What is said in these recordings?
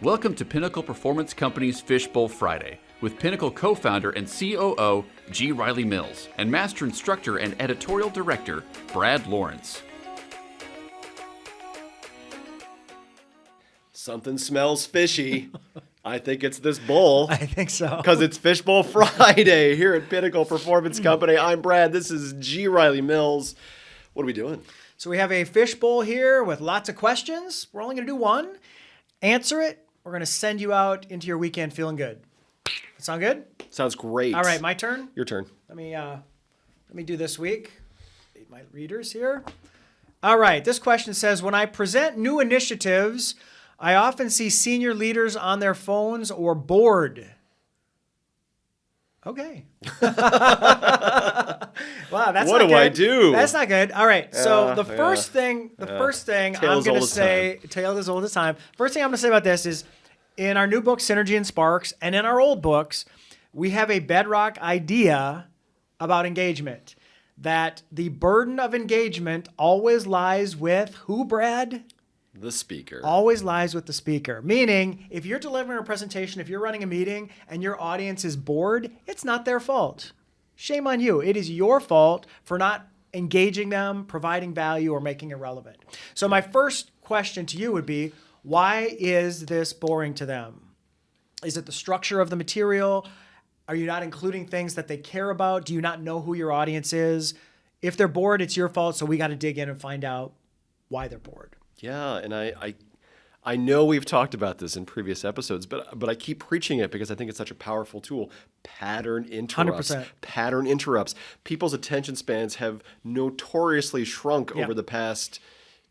Welcome to Pinnacle Performance Company's Fishbowl Friday with Pinnacle co-founder and COO G. Riley Mills and master instructor and editorial director Brad Lawrence. Something smells fishy. I think it's this bowl. I think so. Because it's Fishbowl Friday here at Pinnacle Performance Company. I'm Brad. This is G. Riley Mills. What are we doing? So we have a fishbowl here with lots of questions. We're only going to do one. Answer it. We're going to send you out into your weekend feeling good. That sound good? Sounds great. All right, my turn. Your turn. Let me do this week. My readers here. All right, this question says, when I present new initiatives, I often see senior leaders on their phones or bored. Okay. Wow, that's What not do I good. do? That's not good. All right. So the first thing I'm Tale going to as say, tale as old as time. First thing I'm going to say about this is, in our new book, Synergy and Sparks, and in our old books, we have a bedrock idea about engagement. That the burden of engagement always lies with who, Brad? The speaker. Always lies with the speaker. Meaning, if you're delivering a presentation, if you're running a meeting, and your audience is bored, it's not their fault. Shame on you. It is your fault for not engaging them, providing value, or making it relevant. So my first question to you would be, why is this boring to them? Is it the structure of the material? Are you not including things that they care about? Do you not know who your audience is? If they're bored, it's your fault, so we got to dig in and find out why they're bored. Yeah, and I know we've talked about this in previous episodes, but I keep preaching it because I think it's such a powerful tool. Pattern interrupts. 100%. Pattern interrupts. People's attention spans have notoriously shrunk over the past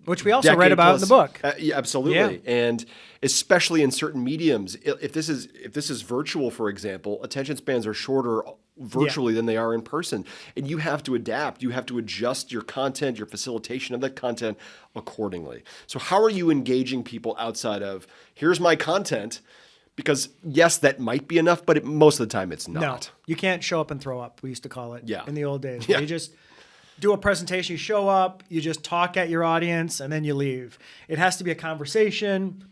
Which we also read decade about plus. in the book. Yeah, absolutely. Yeah. And especially in certain mediums, if this is virtual, for example, attention spans are shorter virtually than they are in person. And you have to adapt. You have to adjust your content, your facilitation of that content accordingly. So how are you engaging people outside of, here's my content? Because yes, that might be enough, but most of the time it's not. No, you can't show up and throw up, we used to call it in the old days. Yeah. You just do a presentation, you show up, you just talk at your audience, and then you leave. It has to be a conversation.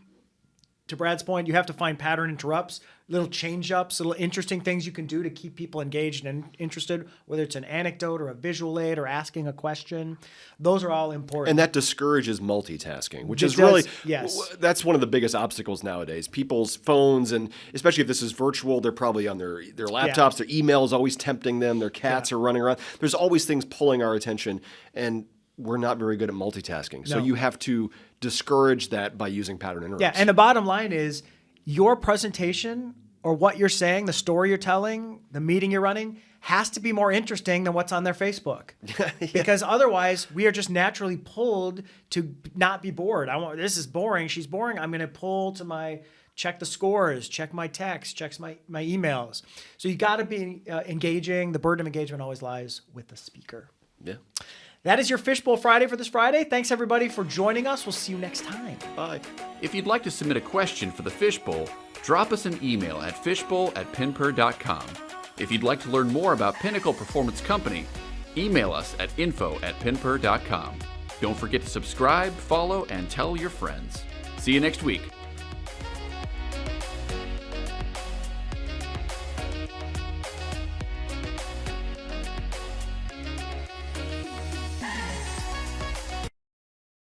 To Brad's point, you have to find pattern interrupts, little change-ups, little interesting things you can do to keep people engaged and interested, whether it's an anecdote or a visual aid or asking a question. Those are all important. And that discourages multitasking, which It is really, does, yes. That's one of the biggest obstacles nowadays. People's phones, and especially if this is virtual, they're probably on their laptops, their email is always tempting them, their cats are running around. There's always things pulling our attention, and we're not very good at multitasking. So you have to discourage that by using pattern interrupts. Yeah, and the bottom line is your presentation or what you're saying, the story you're telling, the meeting you're running, has to be more interesting than what's on their Facebook. Because otherwise, we are just naturally pulled to not be bored. This is boring. She's boring. I'm going to pull to check the scores, check my text, check my emails. So you got to be engaging. The burden of engagement always lies with the speaker. Yeah. That is your Fishbowl Friday for this Friday. Thanks, everybody, for joining us. We'll see you next time. Bye. If you'd like to submit a question for the Fishbowl, drop us an email at fishbowl@pinper.com. If you'd like to learn more about Pinnacle Performance Company, email us at info@pinper.com. Don't forget to subscribe, follow, and tell your friends. See you next week.